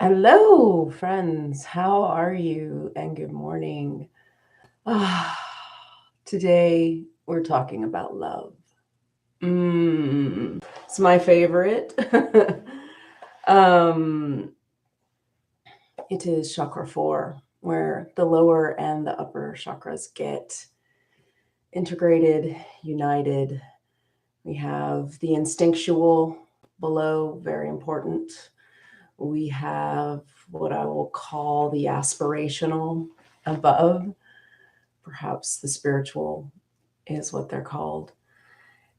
Hello, friends. How are you? And good morning. Today we're talking about love. It's my favorite. It is chakra 4, where the lower and the upper chakras get integrated, united. We have the instinctual below, very important. We have what I will call the aspirational above. Perhaps the spiritual is what they're called.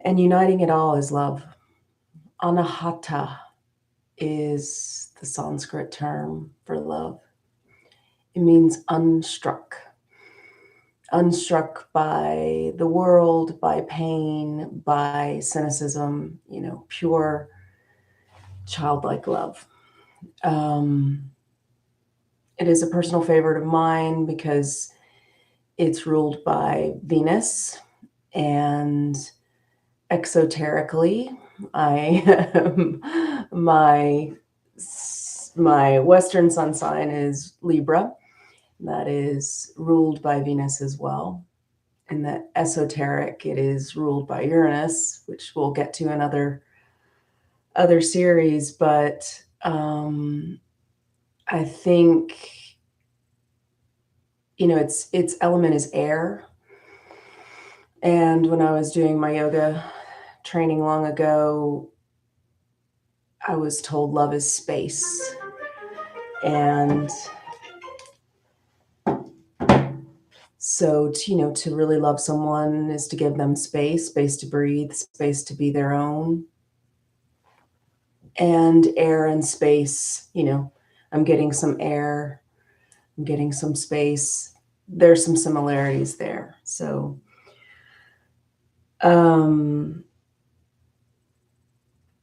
And uniting it all is love. Anahata is the Sanskrit term for love. It means unstruck. Unstruck by the world, by pain, by cynicism, pure childlike love. It is a personal favorite of mine because it's ruled by Venus, and exoterically, my Western sun sign is Libra. That is ruled by Venus as well. In the esoteric, it is ruled by Uranus, which we'll get to in other series. But I think its element is air. And when I was doing my yoga training long ago, I was told love is space. And so, to really love someone is to give them space to breathe, space to be their own. And air and space, I'm getting some air, I'm getting some space. There's some similarities there. So,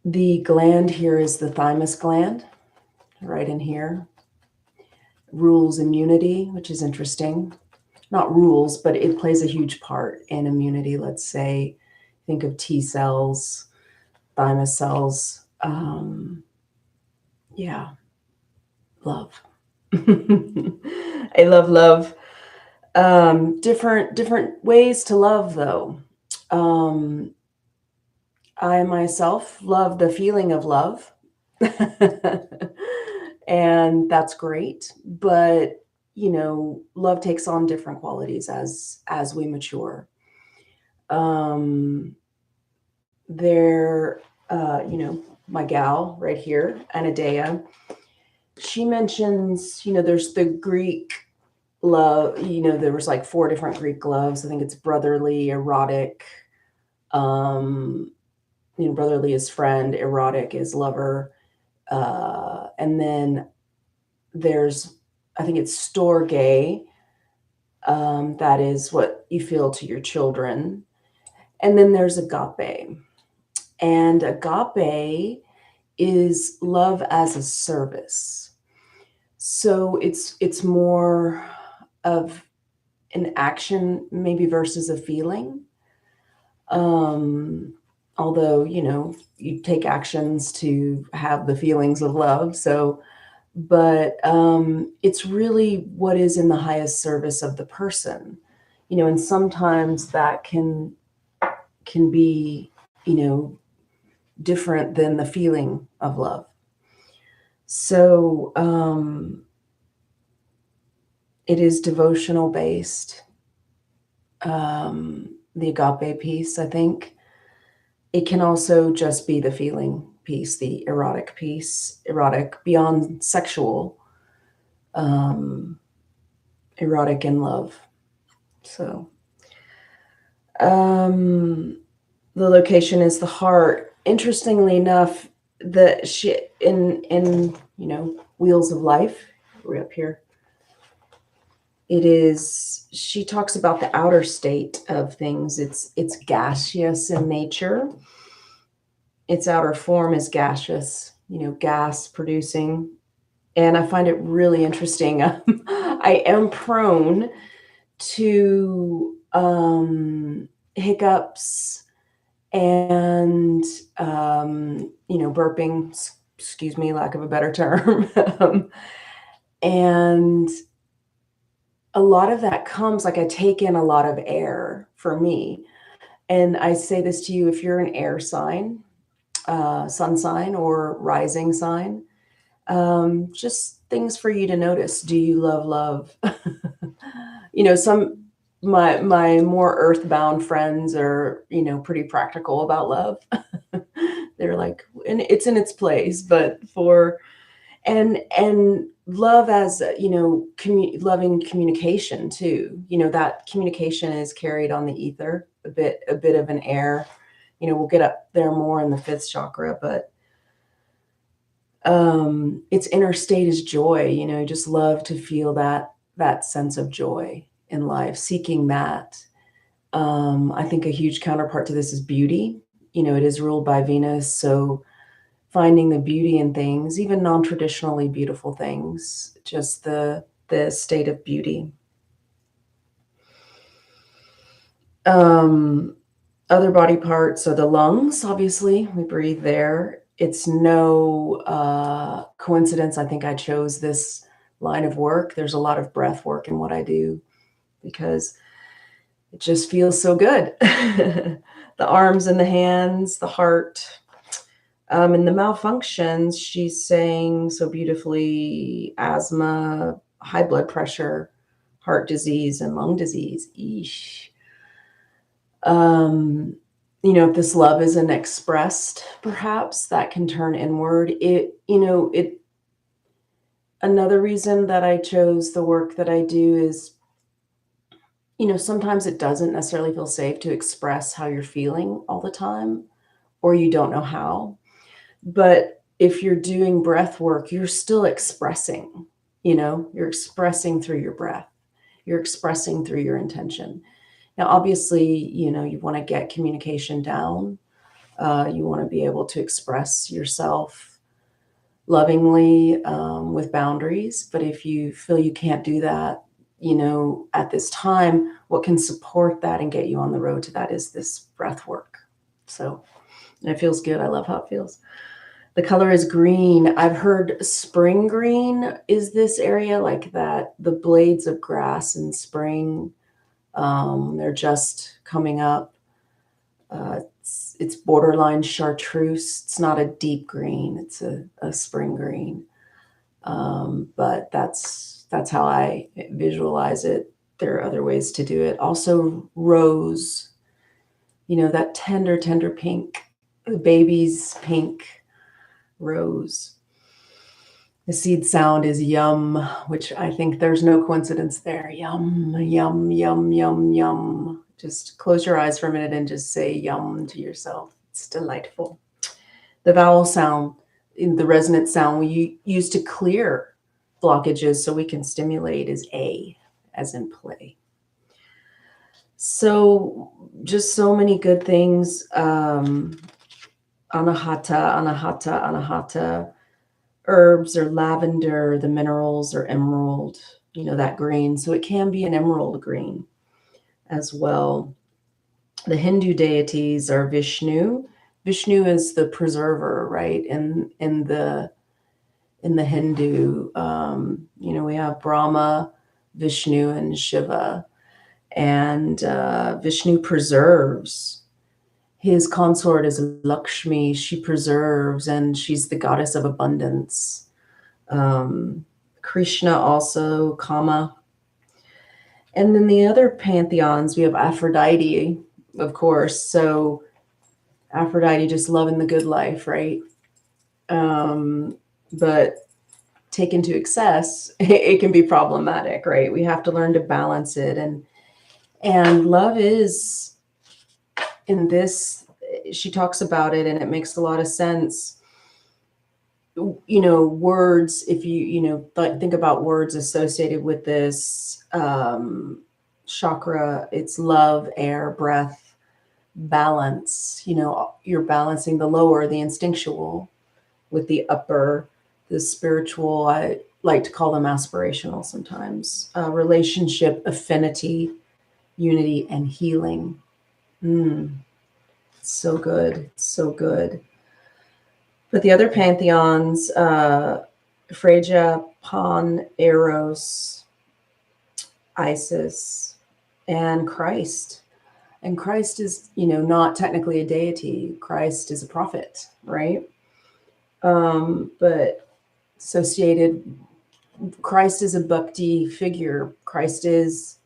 the gland here is the thymus gland, right in here. Rules immunity, which is interesting. Not rules, but it plays a huge part in immunity. Let's say, think of T cells, thymus cells. Love. I love love. Different ways to love, though. I myself love the feeling of love. And that's great. But, love takes on different qualities as we mature. My gal right here, Anahata, she mentions, there's the Greek love, there was like 4 different Greek loves. I think it's brotherly, erotic. Brotherly is friend, erotic is lover. And then there's, I think it's storge. That is what you feel to your children. And then there's agape. And agape is love as a service. So it's more of an action maybe versus a feeling. Although, you take actions to have the feelings of love. So, but it's really what is in the highest service of the person, and sometimes that can be, different than the feeling of love. So it is devotional based. The agape piece, I think. It can also just be the feeling piece, the erotic piece, erotic beyond sexual, erotic in love. So the location is the heart. Interestingly enough, in Wheels of Life, we're up here. She talks about the outer state of things. It's gaseous in nature. Its outer form is gaseous, gas producing. And I find it really interesting. I am prone to hiccups and, burping, excuse me, lack of a better term. And a lot of that comes, like, I take in a lot of air for me. And I say this to you, if you're an air sign, sun sign or rising sign, just things for you to notice. Do you love love? You know, some my more earthbound friends are, you know, pretty practical about love. They're like, and it's in its place, but for and love as, you know, loving communication too. You know, that communication is carried on the ether, a bit of an air. You know, we'll get up there more in the fifth chakra, but its inner state is joy. You know, just love to feel that sense of joy in life, seeking that. I think a huge counterpart to this is beauty. You know, it is ruled by Venus, so finding the beauty in things, even non-traditionally beautiful things, just the state of beauty. Other body parts, so the lungs, obviously, we breathe there. It's no coincidence, I think I chose this line of work. There's a lot of breath work in what I do because it just feels so good. The arms and the hands, the heart. And the malfunctions, she's saying so beautifully, asthma, high blood pressure, heart disease, and lung disease. Eesh. You know, if this love isn't expressed, perhaps that can turn inward. Another reason that I chose the work that I do is, you know, sometimes it doesn't necessarily feel safe to express how you're feeling all the time, or you don't know how. But if you're doing breath work, you're still expressing, you know, you're expressing through your breath, you're expressing through your intention. Now, obviously, you know, you want to get communication down. You want to be able to express yourself lovingly, with boundaries. But if you feel you can't do that, you know, at this time, what can support that and get you on the road to that is this breath work. So, and it feels good. I love how it feels. The color is green. I've heard spring green is this area, like that, the blades of grass in spring. They're just coming up. It's borderline chartreuse. It's not a deep green. It's a spring green. But that's how I visualize it. There are other ways to do it. Also rose, you know, that tender, tender pink, the baby's pink rose. The seed sound is yum, which I think there's no coincidence there. Yum, yum, yum, yum, yum. Just close your eyes for a minute and just say yum to yourself. It's delightful. The vowel sound, in the resonant sound we use to clear blockages so we can stimulate is A, as in play. So just so many good things. Anahata, anahata, anahata. Herbs or lavender, the minerals are emerald, you know, that green. So it can be an emerald green as well. The Hindu deities are Vishnu. Vishnu is the preserver, right? In the Hindu, you know, we have Brahma, Vishnu, and Shiva. And Vishnu preserves. His consort is Lakshmi. She preserves, and she's the goddess of abundance. Krishna also, Kama. And then the other pantheons, we have Aphrodite, of course. So Aphrodite, just loving the good life, right? But taken to excess, it can be problematic, right? We have to learn to balance it. And love is, in this, she talks about it, and it makes a lot of sense. You know, words, if you know, think about words associated with this chakra, it's love, air, breath, balance. You know, you're balancing the lower, the instinctual, with the upper, the spiritual. I like to call them aspirational sometimes. Relationship, affinity, unity, and healing. So good, so good. But the other pantheons, Phrygia, Pan, Eros, Isis, and Christ. And Christ is, not technically a deity. Christ is a prophet, right? But associated, Christ is a bhakti figure. Christ is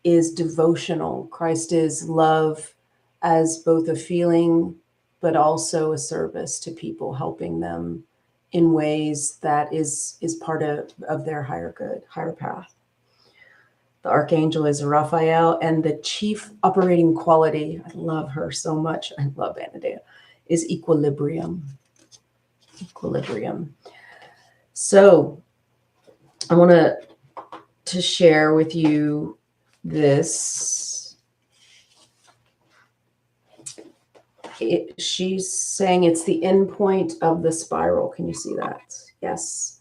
devotional. Christ is love as both a feeling, but also a service to people, helping them in ways that is part of their higher good, higher path. The archangel is Raphael, and the chief operating quality, I love her so much, I love Anahata, is equilibrium. Equilibrium. So I want to share with you this. She's saying it's the end point of the spiral. Can you see that? Yes.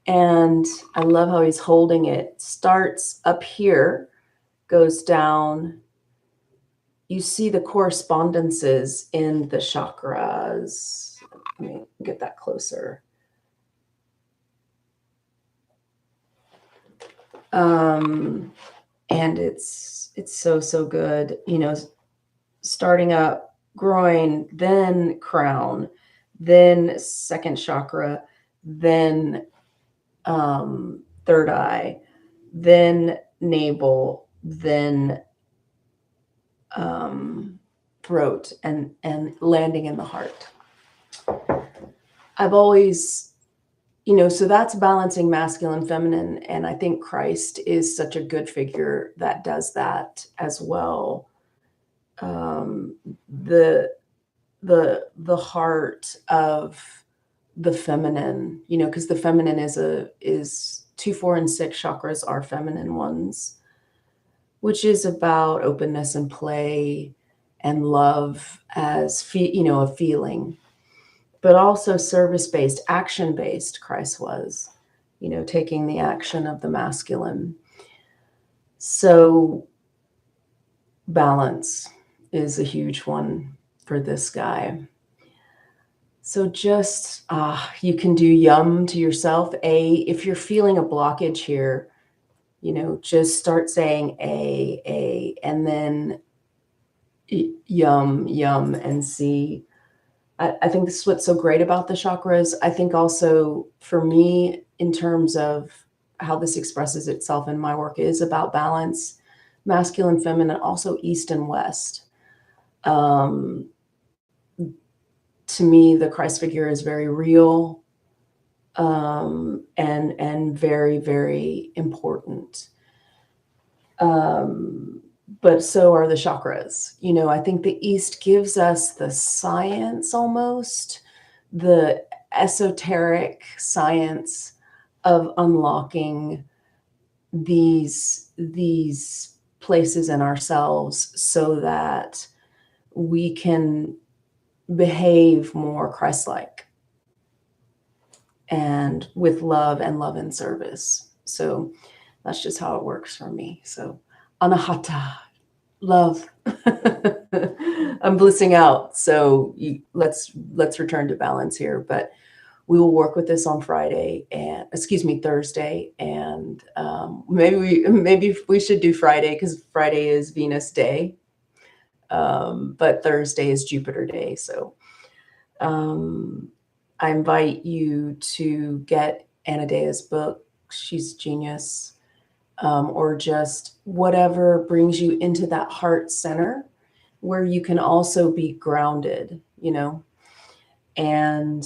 And I love how he's holding it. Starts up here, goes down. You see the correspondences in the chakras. Let me get that closer. And it's so good. Starting up groin, then crown, then second chakra, then third eye, then navel, then throat, and landing in the heart. I've always, so that's balancing masculine, feminine, and I think Christ is such a good figure that does that as well. The heart of the feminine, because the feminine is 2, 4, and 6 chakras are feminine ones, which is about openness and play and love as a feeling, but also service-based, action-based. Christ was, taking the action of the masculine. So balance is a huge one for this guy. So just, you can do yum to yourself. If you're feeling a blockage here, just start saying a, and then yum, yum, and see. I think this is what's so great about the chakras. I think also for me, in terms of how this expresses itself in my work, is about balance, masculine, feminine, also east and west. To me, the Christ figure is very real, and very, very important. But so are the chakras. I think the East gives us the science, almost the esoteric science of unlocking these places in ourselves so that we can behave more Christ-like and with love and service. So that's just how it works for me. So Anahata, love. I'm blissing out. So let's return to balance here. But we will work with this on Thursday, and maybe we should do Friday, because Friday is Venus Day, but Thursday is Jupiter Day. So I invite you to get Anahata's book. She's genius. Or just whatever brings you into that heart center where you can also be grounded, and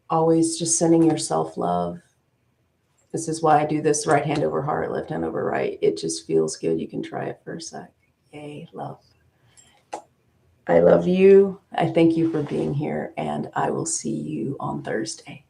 always just sending yourself love. This is why I do this right hand over heart, left hand over right. It just feels good. You can try it for a sec. Yay, love. I love you. I thank you for being here, and I will see you on Thursday.